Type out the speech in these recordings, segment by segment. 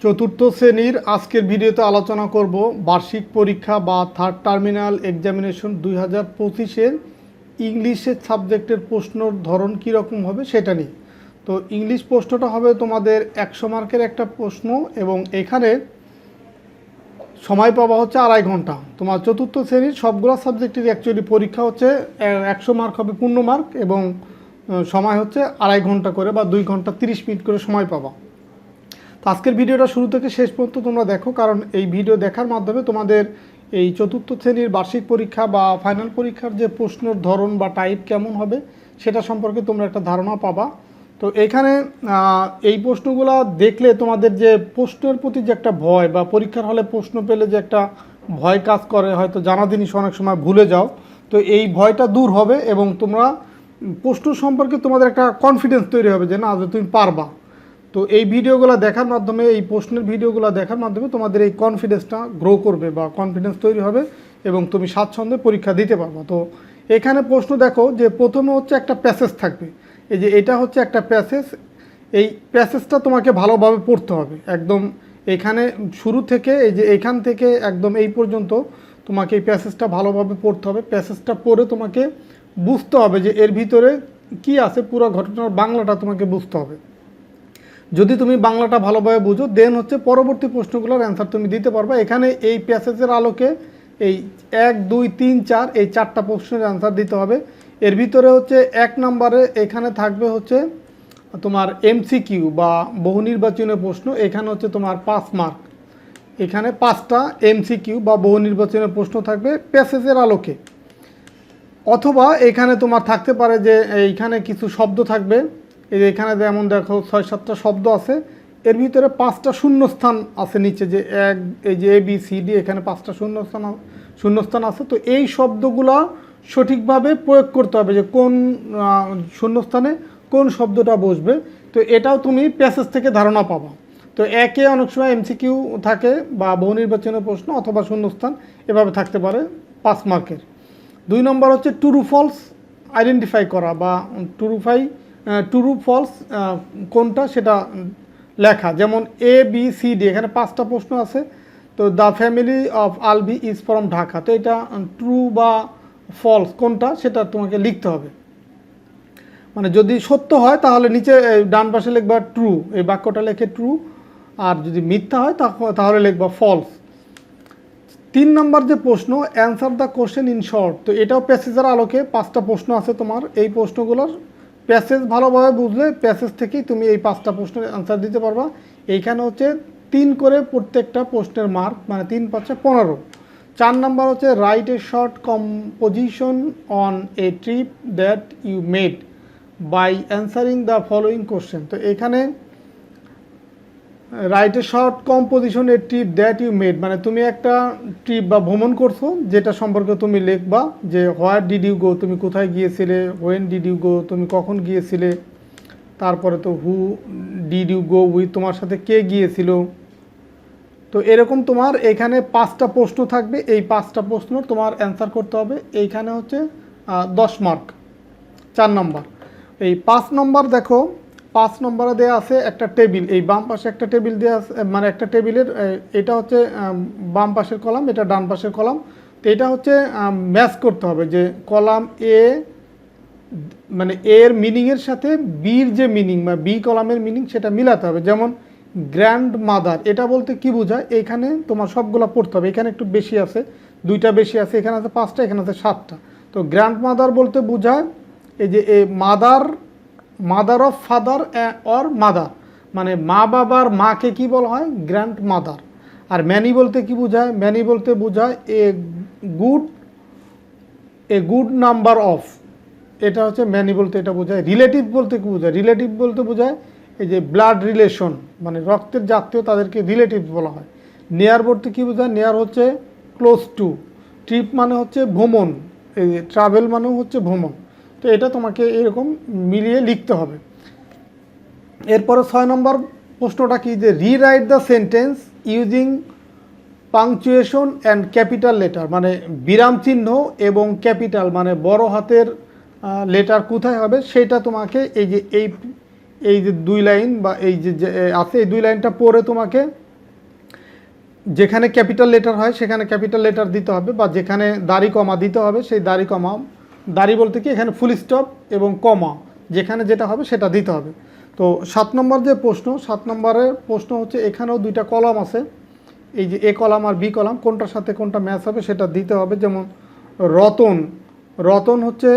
চতুর্থ শ্রেণীর আজকের ভিডিওতে আলোচনা করব বার্ষিক পরীক্ষা বা থার্ড টার্মিনাল এক্সামিনেশন 2025-এর ইংলিশের সাবজেক্টের প্রশ্নর ধরন কীরকম হবে সেটা নিয়ে। তো ইংলিশ প্রশ্নটা হবে তোমাদের 100 মার্কের একটা প্রশ্ন এবং এখানে সময় পাওয়া হচ্ছে 2.5 ঘন্টা। তোমার চতুর্থ শ্রেণীর সবগুলো সাবজেক্টের অ্যাকচুয়ালি পরীক্ষা হচ্ছে 100 মার্ক হবে পূর্ণ মার্ক এবং সময় হচ্ছে 2.5 ঘন্টা করে বা 2 ঘন্টা 30 মিনিট করে সময় পাবা। তো আজকের ভিডিওটা শুরু থেকে শেষ পর্যন্ত তোমরা দেখো, কারণ এই ভিডিও দেখার মাধ্যমে তোমাদের এই চতুর্থ শ্রেণীর বার্ষিক পরীক্ষা বা ফাইনাল পরীক্ষার যে প্রশ্নের ধরন বা টাইপ কেমন হবে সেটা সম্পর্কে তোমরা একটা ধারণা পাবা। তো এইখানে এই প্রশ্নগুলো দেখলে তোমাদের যে প্রশ্নের প্রতি যে একটা ভয় বা পরীক্ষার হলে প্রশ্ন পেলে যে একটা ভয় কাজ করে, হয়তো জানা জিনিস অনেক সময় ভুলে যাও, তো এই ভয়টা দূর হবে এবং তোমরা প্রশ্ন সম্পর্কে তোমাদের একটা কনফিডেন্স তৈরি হবে যে না, যে তুমি পারবা। তো এই ভিডিওগুলো দেখার মাধ্যমে, এই প্রশ্নের ভিডিওগুলো দেখার মাধ্যমে তোমাদের এই কনফিডেন্সটা গ্রো করবে বা কনফিডেন্স তৈরি হবে এবং তুমি স্বাচ্ছন্দ্যে পরীক্ষা দিতে পারবে। তো এখানে প্রশ্ন দেখো যে প্রথমে হচ্ছে একটা প্যাসেজ থাকবে, এই যে এটা হচ্ছে একটা প্যাসেজ, এই প্যাসেজটা তোমাকে ভালোভাবে পড়তে হবে একদম। এখানে শুরু থেকে এই যে এখান থেকে একদম এই পর্যন্ত তোমাকে এই প্যাসেজটা ভালোভাবে পড়তে হবে। প্যাসেজটা পড়ে তোমাকে বুঝতে হবে যে এর ভিতরে কি আছে, পুরো ঘটনার বাংলাটা তোমাকে বুঝতে হবে। যদি তুমি বাংলাটা ভালোভাবে বুঝো দেন হচ্ছে পরবর্তী প্রশ্নগুলোর অ্যান্সার তুমি দিতে পারবে। এখানে এই প্যাসেজের আলোকে এই 1, 2, 3, 4 এই 4টা প্রশ্নের অ্যান্সার দিতে হবে। এর ভিতরে হচ্ছে 1 নম্বরে এখানে থাকবে হচ্ছে তোমার এমসিকিউ বা বহু নির্বাচনীয় প্রশ্ন, এখানে হচ্ছে তোমার 5 মার্ক। এখানে 5টা এমসিকিউ বা বহু নির্বাচনীয় প্রশ্ন থাকবে প্যাসেজের আলোকে। অথবা এখানে তোমার থাকতে পারে যে এইখানে কিছু শব্দ থাকবে, এই যে এখানে যেমন দেখো 6-7টা শব্দ আছে, এর ভিতরে 5টা শূন্যস্থান আছে নিচে, যে এই যে ABCD এখানে 5টা শূন্যস্থান আছে। তো এই শব্দগুলা সঠিকভাবে প্রয়োগ করতে হবে যে কোন শূন্যস্থানে কোন শব্দটা বসবে। তো এটাও তুমি প্যাসেজ থেকে ধারণা পাবা। তো একে অনেক সময় এমসিকিউ থাকে বা বহু নির্বাচনের প্রশ্ন অথবা শূন্যস্থান এভাবে থাকতে পারে 5 মার্কের। 2 নম্বর হচ্ছে ট্রু ফলস আইডেন্টিফাই করা বা ট্রু ফলস কোনটা সেটা লেখা। যেমন ABCD এখানে 5টা প্রশ্ন আছে। তো the family of Alvi is from Dhaka, তো এটা ট্রু বা ফলস কোনটা সেটা তোমাকে লিখতে হবে। মানে যদি সত্য হয় তাহলে নিচে ডান পাশে লিখবা ট্রু, এই বাক্যটা লেখে ট্রু, আর যদি মিথ্যা হয় তাহলে লিখবা ফলস। 3 নম্বর যে প্রশ্ন answer the question in short, তো এটাও প্যাসেজের আলোকে 5টা প্রশ্ন আছে তোমার। এই প্রশ্নগুলোর প্যাসেজ ভালোভাবে বুঝলে প্যাসেজ থেকেই তুমি এই 5টা প্রশ্নের অ্যান্সার দিতে পারবা। এইখানে হচ্ছে 3 করে প্রত্যেকটা প্রশ্নের মার্ক, মানে 3 5 15। 4 নম্বর হচ্ছে write a short composition on a trip that you made by answering the following question. তো এখানে write a short composition a trip that you made, মানে তুমি একটা ট্রিপ বা ভ্রমণ করছো যেটা সম্পর্কে তুমি লিখবা, যে হোয়ার ডিড ইউ গো, তুমি কোথায় গিয়েছিলে, হোয়েন ডিড ইউ গো, তুমি কখন গিয়েছিলে, তারপরে তো who did you go with, তোমার সাথে কে গিয়েছিল। তো এরকম তোমার এখানে 5টা প্রশ্ন থাকবে, এই 5টা প্রশ্ন তোমার অ্যান্সার করতে হবে। এইখানে হচ্ছে 10 মার্ক। 4 নম্বর এই 5 নম্বর দেখো 5 নম্বরে দেওয়া আছে একটা টেবিল, এই বাম পাশে একটা টেবিল দেওয়া আছে, মানে একটা টেবিলের এটা হচ্ছে বাম পাশের কলাম, এটা ডান পাশের কলাম। তো এটা হচ্ছে ম্যাচ করতে হবে যে কলাম এ মানে এর মিনিংয়ের সাথে বির যে মিনিং বা বি কলামের মিনিং সেটা মিলাতে হবে। যেমন গ্র্যান্ড মাদার এটা বলতে কি বোঝায়, এখানে তোমার সবগুলো পড়তে হবে। এখানে একটু বেশি আছে, 2টা বেশি আছে, এখানে আছে 5টা, এখানে আছে 7টা। তো গ্র্যান্ড মাদার বলতে বোঝায় এই যে a mother of father or mother, মানে মা বাবার মাকে কি বলা হয়, গ্র্যান্ড মাদার। আর ম্যানি বলতে কি বোঝায়, ম্যানি বলতে বোঝায় এ গুড নাম্বার অফ, এটা হচ্ছে ম্যানি বলতে এটা বোঝায়। রিলেটিভ বলতে কি বোঝায়, রিলেটিভ বলতে বোঝায় এই যে ব্লাড রিলেশন, মানে রক্তের জাতীয় তাদেরকে রিলেটিভ বলা হয়। নেয়ার বলতে কি বোঝায়, নেয়ার হচ্ছে ক্লোজ টু। ট্রিপ মানে হচ্ছে ভ্রমণ, এই ট্রাভেল মানেও হচ্ছে ভ্রমণ। তো এটা তোমাকে এরকম মিলিয়ে লিখতে হবে। এরপরে 6 নম্বর প্রশ্নটা কি, যে rewrite the sentence using punctuation and capital letter, মানে বিরাম চিহ্ন এবং ক্যাপিটাল মানে বড় হাতের লেটার কোথায় হবে সেটা তোমাকে এই যে 2 লাইন বা এই যে আছে এই 2 লাইনটা পড়ে তোমাকে যেখানে ক্যাপিটাল লেটার হয় সেখানে ক্যাপিটাল লেটার দিতে হবে, বা যেখানে দাড়ি কমা দিতে হবে সেই দাড়ি কমা, দাড়ি বলতে কি এখানে ফুল স্টপ এবং কমা যেখানে যেটা হবে সেটা দিতে হবে। তো 7 নম্বর যে প্রশ্ন, 7 নম্বরের প্রশ্ন হচ্ছে এখানেও দুইটা কলাম আছে, এই যে এ কলাম আর বি কলাম, কোনটার সাথে কোনটা ম্যাচ হবে সেটা দিতে হবে। যেমন রতন, রতন হচ্ছে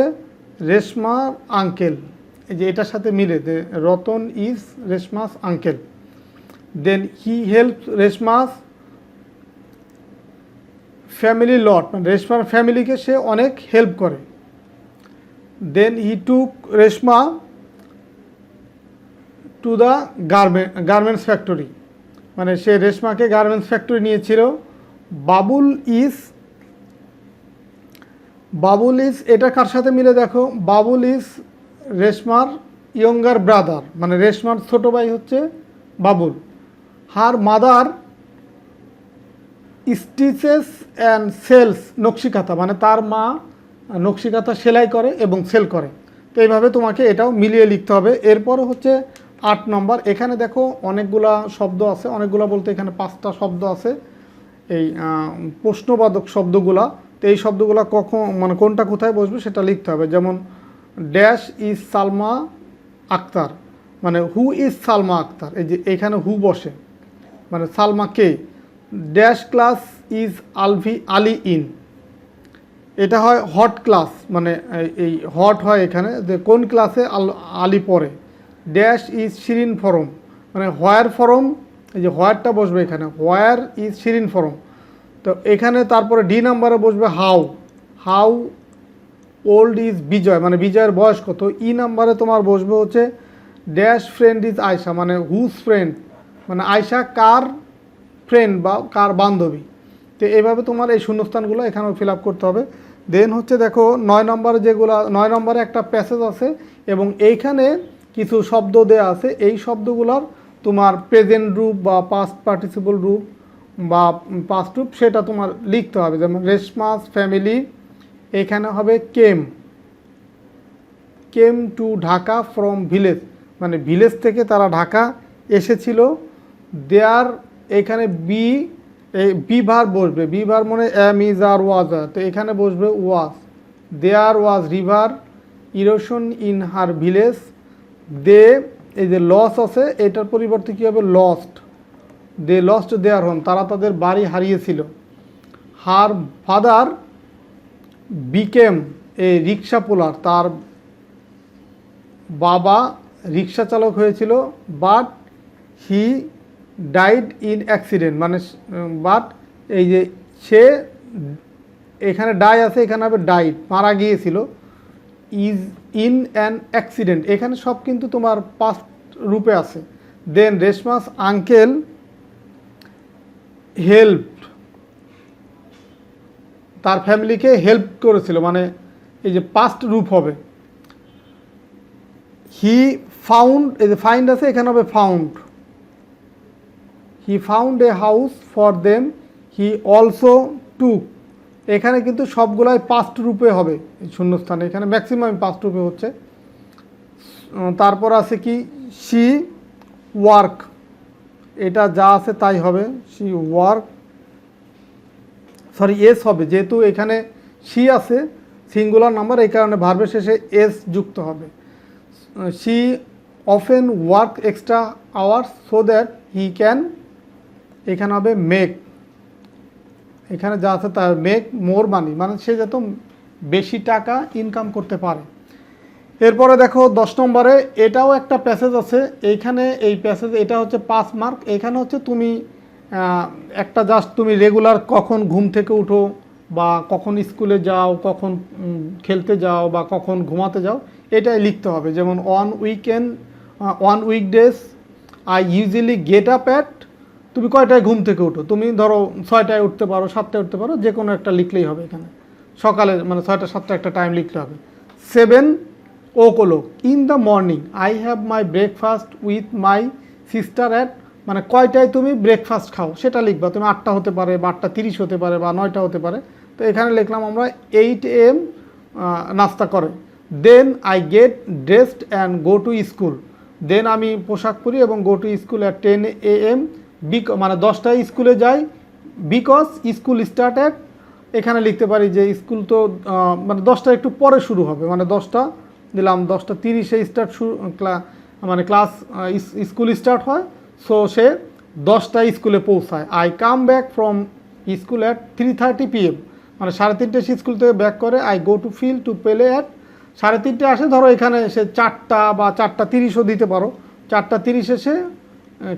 রেশমার আঙ্কেল, এই যে এটার সাথে মিলে যে Ratan is Reshma's uncle. Then he help Reshma's family lot, মানে রেশমার ফ্যামিলিকে সে অনেক হেল্প করে। Then he took Reshma to the garments factory, মানে সে রেশমাকে গার্মেন্টস ফ্যাক্টরি নিয়েছিল। বাবুল ইজ, বাবুল ইজ এটা কার সাথে মিলে দেখো, বাবুল ইজ রেশমার ইয়ঙ্গার ব্রাদার, মানে রেশমার ছোট ভাই হচ্ছে Babul. Her mother stitches and sells nakshi kantha, মানে তার মা নকশিকাতা সেলাই করে এবং সেল করে। তো এইভাবে তোমাকে এটাও মিলিয়ে লিখতে হবে। এরপরে হচ্ছে 8 নম্বর, এখানে দেখো অনেকগুলা শব্দ আছে, অনেকগুলা বলতে এখানে 5টা শব্দ আছে এই প্রশ্নবাদক শব্দগুলা। তো এই শব্দগুলো কখন মানে কোনটা কোথায় বসবে সেটা লিখতে হবে। যেমন ড্যাশ ইজ সালমা আক্তার, মানে হু ইজ সালমা আক্তার, এই যে এখানে হু বসে, মানে সালমা কে। Dash class is Ali in, এটা হয় হট ক্লাস, মানে এই হট হয় এখানে, যে কোন ক্লাসে আলি পড়ে। ড্যাশ ইজ শিরিন ফরম, মানে হোয়ার ফরম, এই যে হোয়ারটা বসবে এখানে, হোয়ার ইজ শিরিন ফরম। তো এখানে তারপরে ডি নাম্বারে বসবে হাউ, হাউ ওল্ড ইজ বিজয়, মানে বিজয়ের বয়স কত। ই নাম্বারে তোমার বসবে হচ্ছে ড্যাশ ফ্রেন্ড ইজ আয়শা, মানে হুজ ফ্রেন্ড, মানে আয়শা কার ফ্রেন্ড বা কার বান্ধবী। তো এইভাবে তোমার এই শূন্যস্থানগুলো এখানেও ফিল আপ করতে হবে। দেন হচ্ছে দেখো 9 নম্বরে যেগুলো, 9 নম্বরে একটা প্যাসেজ আছে এবং এইখানে কিছু শব্দ দেয়া আছে, এই শব্দগুলোর তোমার প্রেজেন্ট রূপ বা পাস্ট পার্টিসিপল রূপ বা পাস্ট রূপ সেটা তোমার লিখতে হবে। যেমন রেশমাস ফ্যামিলি, এখানে হবে came, came to Dhaka from village, মানে ভিলেজ থেকে তারা ঢাকা এসেছিল। দেয়ার, এখানে বিভার বসবে, বিভার মানে এম ইজ আর ওয়াজ, তো এখানে বসবে was. There was river erosion in her village. They, এই যে লস আছে এটার পরিবর্তে কী হবে lost, they lost their home, তারা তাদের বাড়ি হারিয়েছিল। হার ফাদার বিকেম এ রিক্সা পোলার, তার বাবা রিক্সা চালক হয়েছিল। But he died in accident, মানে বাট এই যে সে, এখানে ডাই আছে এখানে হবে ডাইড, মারা গিয়েছিল। ইজ ইন অ্যান অ্যাক্সিডেন্ট, এখানে সব কিন্তু তোমার পাস্ট রূপে আছে। দেন রেশমাস আঙ্কেল হেল্প, তার ফ্যামিলিকে হেল্প করেছিল, মানে এই যে পাস্ট রূপ হবে। হি ফাউন্ড, এই যে ফাইন্ড আছে এখানে হবে found. He found a house for them, he also টুক, এখানে কিন্তু সবগুলাই পাস্ট রূপে হবে এই শূন্যস্থানে, এখানে ম্যাক্সিমাম পাস্ট রূপে হচ্ছে। তারপর আছে কি শি ওয়ার্ক, এটা যা আছে তাই হবে, শি ওয়ার্ক, সরি এস হবে, যেহেতু এখানে শি আছে সিঙ্গুলার নাম্বার এই কারণে ভার্বের শেষে এস যুক্ত হবে। She often work extra hours so that he can, এখানে হবে মেক, এখানে যা আছে তার মেক মোর মানি, মানে সে যত বেশি টাকা ইনকাম করতে পারে। এরপরে দেখো 10 নম্বরে এটাও একটা প্যাসেজ আছে, এইখানে এই প্যাসেজ এটা হচ্ছে 5 মার্ক। এখানে হচ্ছে তুমি একটা জাস্ট তুমি রেগুলার কখন ঘুম থেকে উঠো বা কখন স্কুলে যাও, কখন খেলতে যাও বা কখন ঘুমাতে যাও এটাই লিখতে হবে। যেমন on weekdays I usually get up at, তুমি কয়টায় ঘুম থেকে উঠো, তুমি ধরো 6টায় উঠতে পারো, 7টায় উঠতে পারো, যে কোনো একটা লিখলেই হবে এখানে, সকালে মানে 6টা 7টা একটা টাইম লিখতে হবে। 7 o'clock in the morning I have my breakfast with my sister at, মানে কয়টায় তুমি ব্রেকফাস্ট খাও সেটা লিখবা, তুমি 8টা হতে পারে বা 8:30 হতে পারে বা 9টা হতে পারে। তো এখানে লিখলাম আমরা 8 AM নাস্তা করে। Then I get dressed and go to school, then আমি পোশাক পরি এবং go to school at 10 AM, মানে 10টায় স্কুলে যাই, বিকজ স্কুল স্টার্টেড, এখানে লিখতে পারি যে স্কুল তো মানে 10টা একটু পরে শুরু হবে, মানে 10টা দিলাম, 10:30 স্টার্ট শুরু মানে ক্লাস স্কুল স্টার্ট হয়, সো সে 10টায় স্কুলে পৌঁছায়। I come back from school at 3:30 PM, মানে 3:30 সে স্কুল থেকে ব্যাক করে। I go to field to play at 3:30 আসে, ধরো এখানে সে 4টা বা 4:30ও দিতে পারো, 4:30 এসে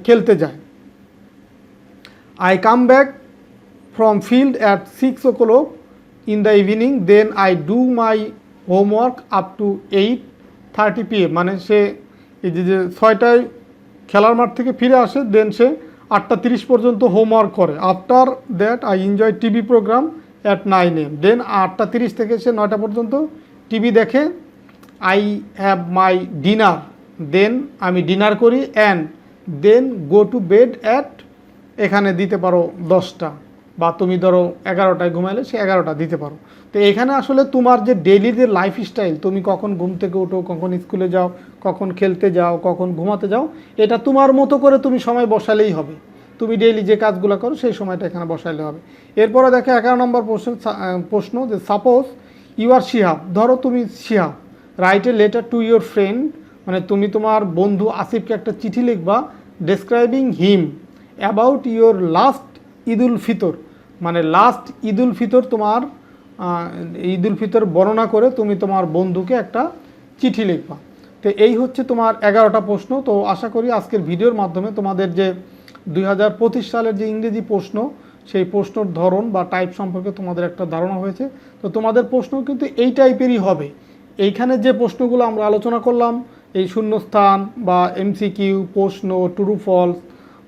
খেলতে যায়। I come back from field at 6 o'clock in the evening, then I do my homework up to 8:30 PM, মানে সে এই যে 6টায় খেলার মাঠ থেকে ফিরে আসে, দেন সে 8:30 পর্যন্ত হোমওয়ার্ক করে। After that I enjoy TV programme at 9 AM, then 8:30 থেকে সে 9টা পর্যন্ত টিভি দেখে। I have my dinner, then আমি ডিনার করি, and then go to bed at, এখানে দিতে পারো 10টা, বা তুমি ধরো 11টায় ঘুমাইলে সে 11টা দিতে পারো। তো এখানে আসলে তোমার যে ডেইলি যে লাইফস্টাইল, তুমি কখন ঘুম থেকে ওঠো, কখন স্কুলে যাও, কখন খেলতে যাও, কখন ঘুমাতে যাও, এটা তোমার মতো করে তুমি সময় বসালেই হবে। তুমি ডেইলি যে কাজগুলো করো সেই সময়টা এখানে বসাইলে হবে। এরপরে দেখো 11 নম্বর প্রশ্ন যে সাপোজ ইউ আর শিহাব, ধরো তুমি Shihab, write a letter to your friend, মানে তুমি তোমার বন্ধু আসিফকে একটা চিঠি লিখবা, describing him about your last Eid ul Fitr, মানে লাস্ট ঈদুল ফিতর, তোমার ঈদুল ফিতর বর্ণনা করে তুমি তোমার বন্ধুকে একটা চিঠি লিখবা। তো এই হচ্ছে তোমার 11টা প্রশ্ন। তো আশা করি আজকের ভিডিওর মাধ্যমে তোমাদের যে 2025 সালের যে ইংরেজি প্রশ্ন, সেই প্রশ্নর ধরন বা টাইপ সম্পর্কে তোমাদের একটা ধারণা হয়েছে। তো তোমাদের প্রশ্ন কিন্তু এই টাইপেরই হবে। এইখানে যে প্রশ্নগুলো আমরা আলোচনা করলাম, এই শূন্যস্থান বা এমসিকিউ প্রশ্ন, ট্রু ফলস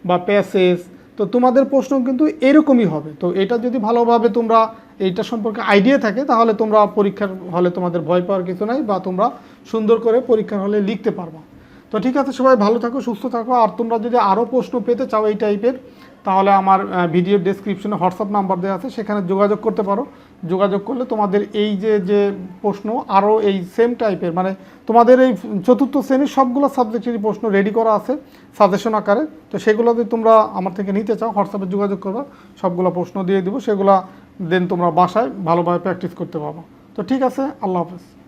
বা প্যাসেজ, তো তোমাদের প্রশ্ন কিন্তু এরকমই হবে। তো এটা যদি ভালোভাবে তোমরা এইটা সম্পর্কে আইডিয়া থাকে, তাহলে তোমরা পরীক্ষার হলে তোমাদের ভয় পাওয়ার কিছু নাই, বা তোমরা সুন্দর করে পরীক্ষার হলে লিখতে পারবা। তো ঠিক আছে, সবাই ভালো থাকো, সুস্থ থাকো। আর তোমরা যদি আরও প্রশ্ন পেতে চাও এই টাইপের, তাহলে আমার ভিডিও ডেসক্রিপশনে হোয়াটসঅ্যাপ নাম্বার দেওয়া আছে, সেখানে যোগাযোগ করতে পারো। যোগাযোগ করলে তোমাদের এই যে প্রশ্ন আরও এই সেম টাইপের, মানে তোমাদের এই 4র্থ শ্রেণীর সবগুলো সাবজেক্টেরই প্রশ্ন রেডি করা আছে সাজেশন আকারে। তো সেগুলো যদি তোমরা আমার থেকে নিতে চাও, হোয়াটসঅ্যাপে যোগাযোগ করবা, সবগুলো প্রশ্ন দিয়ে দিব, সেগুলো দেন তোমরা বাসায় ভালোভাবে প্র্যাকটিস করতে পারবো। তো ঠিক আছে, আল্লাহ হাফেজ।